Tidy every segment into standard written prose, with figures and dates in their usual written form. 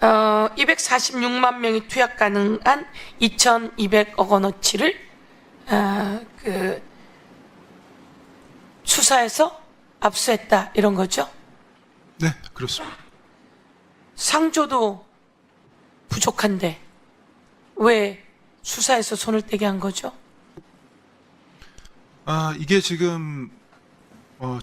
246만 명이 투약 가능한 2,200억 원어치를 수사해서 압수했다 이런 거죠? 네, 그렇습니다. 상조도 부족한데 왜 수사에서 손을 떼게 한 거죠? 이게 지금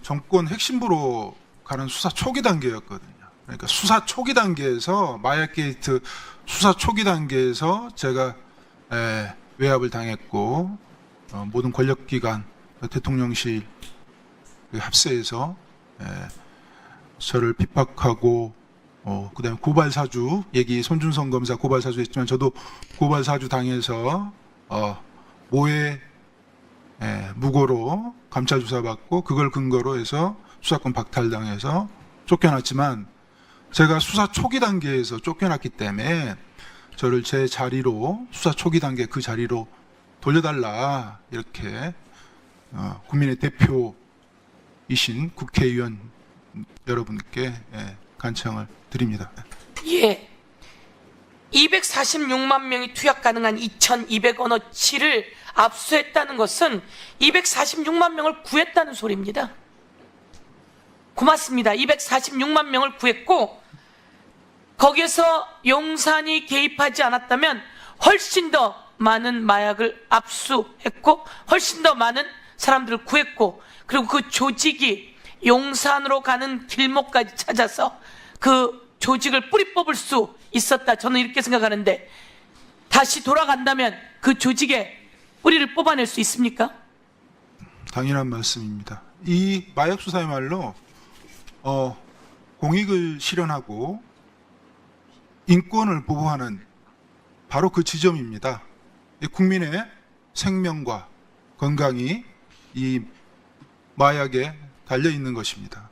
정권 핵심부로 가는 수사 초기 단계였거든요. 그러니까 수사 초기 단계에서 마약 게이트 수사 초기 단계에서 제가 외압을 당했고 모든 권력기관 대통령실 합세해서 저를 핍박하고 그다음에 고발사주 얘기 손준성 검사 고발사주 했지만 저도 고발사주 당해서 모해 무고로 감찰 조사받고 그걸 근거로 해서 수사권 박탈당해서 쫓겨났지만 제가 수사 초기 단계에서 쫓겨났기 때문에 저를 제 자리로 수사 초기 단계 그 자리로 돌려달라 이렇게 국민의 대표이신 국회의원 여러분께 간청을 드립니다. 예. 246만 명이 투약 가능한 2,200억 원어치를 압수했다는 것은 246만 명을 구했다는 소리입니다. 고맙습니다. 246만 명을 구했고 거기에서 용산이 개입하지 않았다면 훨씬 더 많은 마약을 압수했고 훨씬 더 많은 사람들을 구했고 그리고 그 조직이 용산으로 가는 길목까지 찾아서 그 조직을 뿌리 뽑을 수 있었다. 저는 이렇게 생각하는데 다시 돌아간다면 그 조직의 뿌리를 뽑아낼 수 있습니까? 당연한 말씀입니다. 이 마약 수사야말로 공익을 실현하고 인권을 보호하는 바로 그 지점입니다. 국민의 생명과 건강이 이 마약에 달려 있는 것입니다.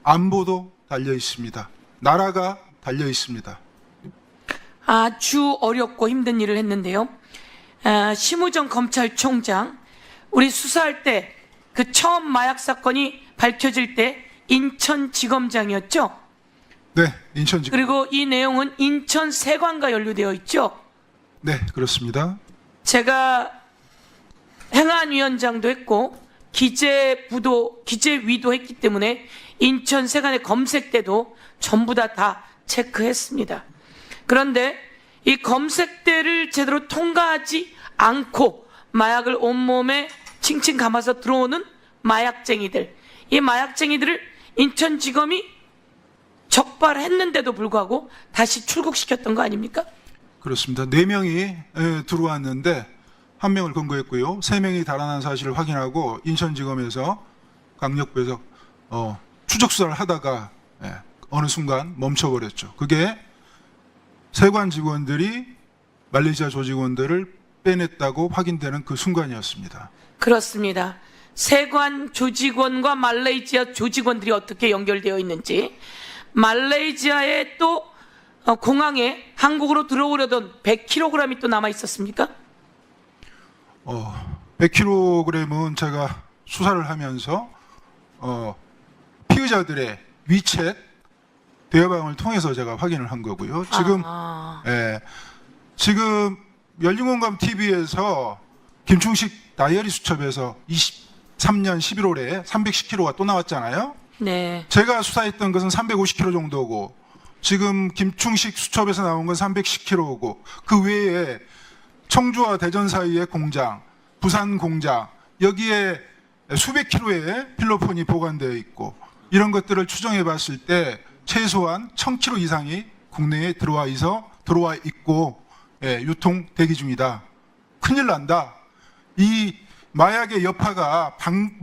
안보도 달려 있습니다. 나라가 달려 있습니다. 아주 어렵고 힘든 일을 했는데요. 심우정 검찰총장, 우리 수사할 때 그 처음 마약 사건이 밝혀질 때 인천지검장이었죠? 네, 인천지검. 그리고 이 내용은 인천세관과 연루되어 있죠? 네, 그렇습니다. 제가 행안위원장도 했고 기재위도 했기 때문에 인천세관의 검색 때도 전부 다 체크했습니다. 그런데 이 검색대를 제대로 통과하지 않고 마약을 온몸에 칭칭 감아서 들어오는 마약쟁이들, 이 마약쟁이들을 인천지검이 적발했는데도 불구하고 다시 출국시켰던 거 아닙니까? 그렇습니다. 4명이 들어왔는데 1명을 검거했고요. 3명이 달아난 사실을 확인하고 인천지검에서 강력부에서 추적 수사를 하다가 어느 순간 멈춰버렸죠. 그게 세관 직원들이 말레이시아 조직원들을 빼냈다고 확인되는 그 순간이었습니다. 그렇습니다. 세관 조직원과 말레이시아 조직원들이 어떻게 연결되어 있는지, 말레이시아의 또 공항에 한국으로 들어오려던 100kg이 또 남아 있었습니까? 100kg은 제가 수사를 하면서 피의자들의 위챗 대화방을 통해서 제가 확인을 한 거고요. 지금 열린공감 TV에서 김충식 다이어리 수첩에서 23년 11월에 310kg가 또 나왔잖아요. 네. 제가 수사했던 것은 350kg 정도고 지금 김충식 수첩에서 나온 건 310kg고 그 외에 청주와 대전 사이의 공장, 부산 공장 여기에 수백 킬로의 필로폰이 보관되어 있고 이런 것들을 추정해 봤을 때 최소한 1000kg 이상이 국내에 들어와 있고 유통 대기 중이다. 큰일 난다. 이 마약의 여파가 한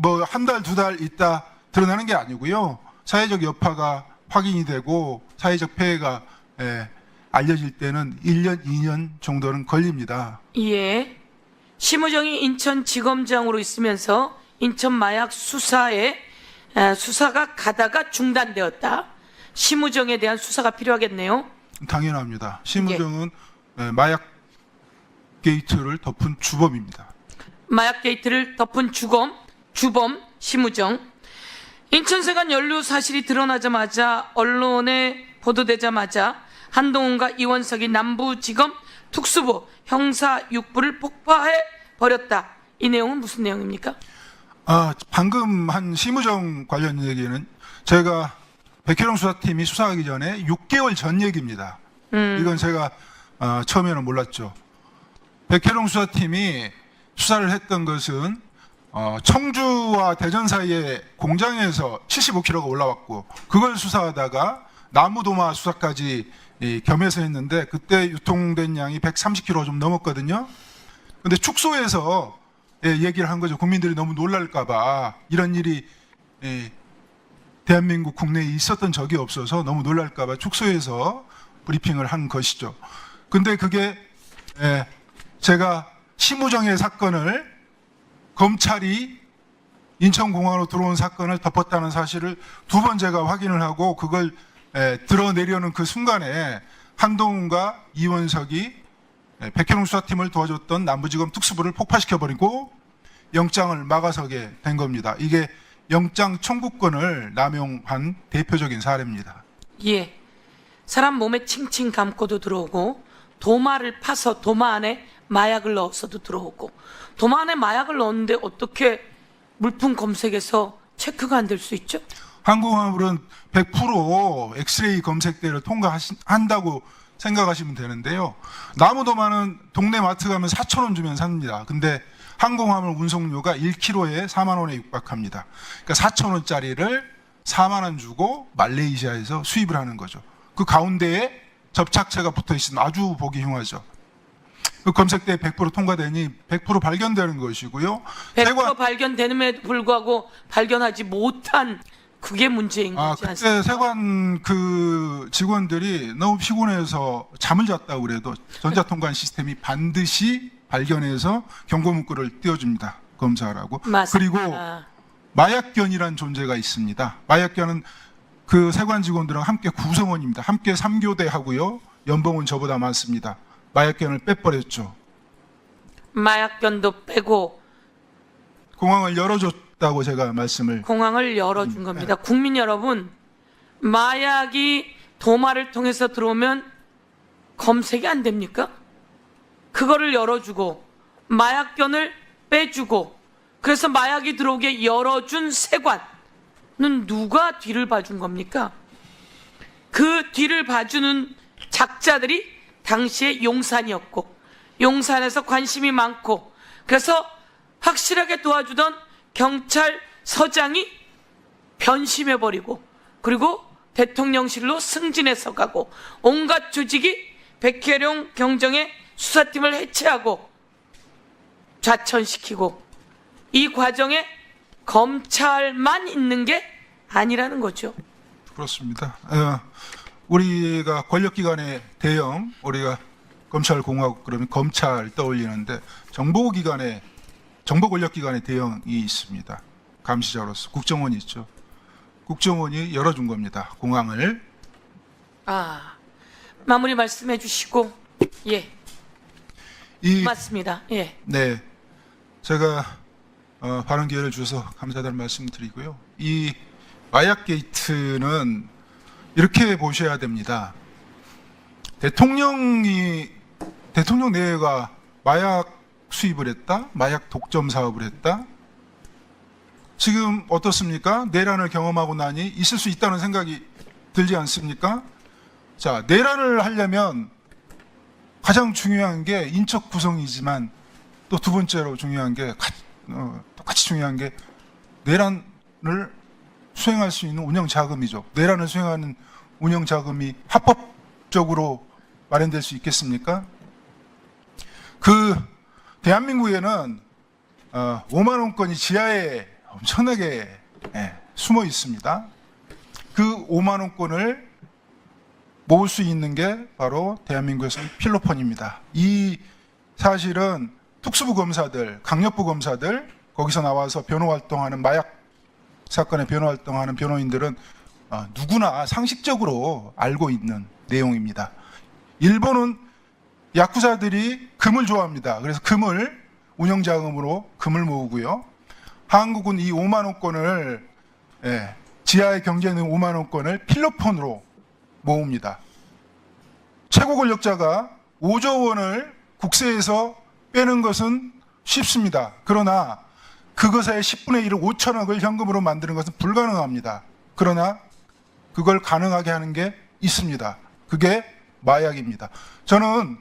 달, 2달 있다 드러나는 게 아니고요. 사회적 여파가 확인이 되고 사회적 폐해가 알려질 때는 1년, 2년 정도는 걸립니다. 예. 심우정이 인천지검장으로 있으면서 인천 마약 수사에 수사가 가다가 중단되었다. 심우정에 대한 수사가 필요하겠네요. 당연합니다. 심우정은 마약 게이트를 덮은 주범입니다. 마약 게이트를 덮은 주범 심우정. 인천세관 연루 사실이 드러나자마자 언론에 보도되자마자 한동훈과 이원석이 남부지검 특수부 형사 6부를 폭파해 버렸다. 이 내용은 무슨 내용입니까? 방금 한 심우정 관련 얘기는 제가 백혜령 수사팀이 수사하기 전에 6개월 전 얘기입니다. 이건 제가 처음에는 몰랐죠. 백혜령 수사팀이 수사를 했던 것은 청주와 대전 사이에 공장에서 75kg가 올라왔고 그걸 수사하다가 나무도마 수사까지 겸해서 했는데 그때 유통된 양이 130kg 좀 넘었거든요. 근데 축소해서 얘기를 한 거죠. 국민들이 너무 놀랄까봐 이런 일이 대한민국 국내에 있었던 적이 없어서 너무 놀랄까봐 축소해서 브리핑을 한 것이죠. 근데 그게 제가 심우정의 사건을 검찰이 인천공항으로 들어온 사건을 덮었다는 사실을 두 번 제가 확인을 하고 그걸 드러내려는 그 순간에 한동훈과 이원석이 백혜룡 수사팀을 도와줬던 남부지검 특수부를 폭파시켜버리고 영장을 막아서게 된 겁니다. 이게 영장 청구권을 남용한 대표적인 사례입니다. 예. 사람 몸에 칭칭 감고도 들어오고 도마를 파서 도마 안에 마약을 넣어서도 들어오고 도마 안에 마약을 넣었는데 어떻게 물품 검색에서 체크가 안 될 수 있죠? 항공화물은 100% 엑스레이 검색대를 통과한다고 생각하시면 되는데요. 나무도마는 동네 마트 가면 4,000원 주면 삽니다. 근데 항공화물 운송료가 1kg에 4만 원에 육박합니다. 그러니까 4,000원짜리를 4만 원 주고 말레이시아에서 수입을 하는 거죠. 그 가운데에 접착체가 붙어 있으면 아주 보기 흉하죠. 그 검색대에 100% 통과되니 100% 발견되는 것이고요. 100% 발견되는에도 불구하고 발견하지 못한 그게 문제인 거지 않습니까? 그때 세관 그 직원들이 너무 피곤해서 잠을 잤다고 그래도 전자통관 시스템이 반드시 발견해서 경고 문구를 띄워줍니다. 검사하라고. 맞습니다. 그리고 마약견이란 존재가 있습니다. 마약견은 그 세관 직원들은 함께 구성원입니다. 함께 3교대 하고요. 연봉은 저보다 많습니다. 마약견을 빼버렸죠. 마약견도 빼고 공항을 열어줬다고 제가 말씀을. 공항을 열어준 겁니다. 국민 여러분, 마약이 도마를 통해서 들어오면 검색이 안 됩니까? 그거를 열어주고 마약견을 빼주고 그래서 마약이 들어오게 열어준 세관은 누가 뒤를 봐준 겁니까? 그 뒤를 봐주는 작자들이 당시에 용산이었고 용산에서 관심이 많고 그래서 확실하게 도와주던 경찰서장이 변심해버리고 그리고 대통령실로 승진해서 가고 온갖 조직이 백혜룡 경정의 수사팀을 해체하고 좌천시키고 이 과정에 검찰만 있는 게 아니라는 거죠. 그렇습니다. 우리가 권력기관의 대형, 우리가 검찰공화국 그러면 검찰 떠올리는데 정보 권력기관의 대형이 있습니다. 감시자로서 국정원이 있죠. 국정원이 열어준 겁니다. 공항을. 마무리 말씀해 주시고 예. 맞습니다. 예. 네, 제가 발언 기회를 주셔서 감사하다는 말씀드리고요. 이 마약 게이트는 이렇게 보셔야 됩니다. 대통령 내외가 마약 수입을 했다, 마약 독점 사업을 했다. 지금 어떻습니까? 내란을 경험하고 나니 있을 수 있다는 생각이 들지 않습니까? 자, 내란을 하려면 가장 중요한 게 인적 구성이지만 또 두 번째로 중요한 게 똑같이 중요한 게 내란을 수행할 수 있는 운영 자금이죠. 내란을 수행하는 운영 자금이 합법적으로 마련될 수 있겠습니까? 그 대한민국에는 5만 원권이 지하에 엄청나게 숨어 있습니다. 그 5만 원권을 모을 수 있는 게 바로 대한민국에서는 필로폰입니다. 이 사실은 특수부 검사들, 강력부 검사들, 거기서 나와서 변호 활동하는 마약 사건에 변호 활동하는 변호인들은 누구나 상식적으로 알고 있는 내용입니다. 일본은 야쿠자들이 금을 좋아합니다. 그래서 금을 운영자금으로 금을 모으고요. 한국은 이 5만 원권을 지하에 경제는 5만 원권을 필로폰으로 모읍니다. 최고 권력자가 5조 원을 국세에서 빼는 것은 쉽습니다. 그러나 그것의 10분의 1을 5천억을 현금으로 만드는 것은 불가능합니다. 그러나 그걸 가능하게 하는 게 있습니다. 그게 마약입니다. 저는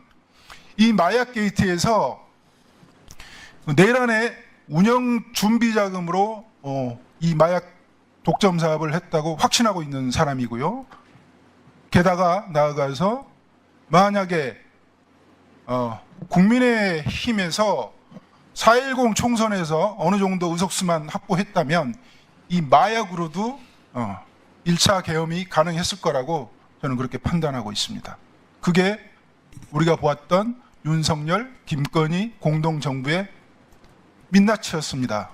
이 마약 게이트에서 내란의 운영 준비 자금으로 이 마약 독점 사업을 했다고 확신하고 있는 사람이고요. 게다가 나아가서 만약에 국민의힘에서 4.10 총선에서 어느 정도 의석수만 확보했다면 이 마약으로도 1차 계엄이 가능했을 거라고 저는 그렇게 판단하고 있습니다. 그게 우리가 보았던 윤석열, 김건희 공동정부의 민낯이었습니다.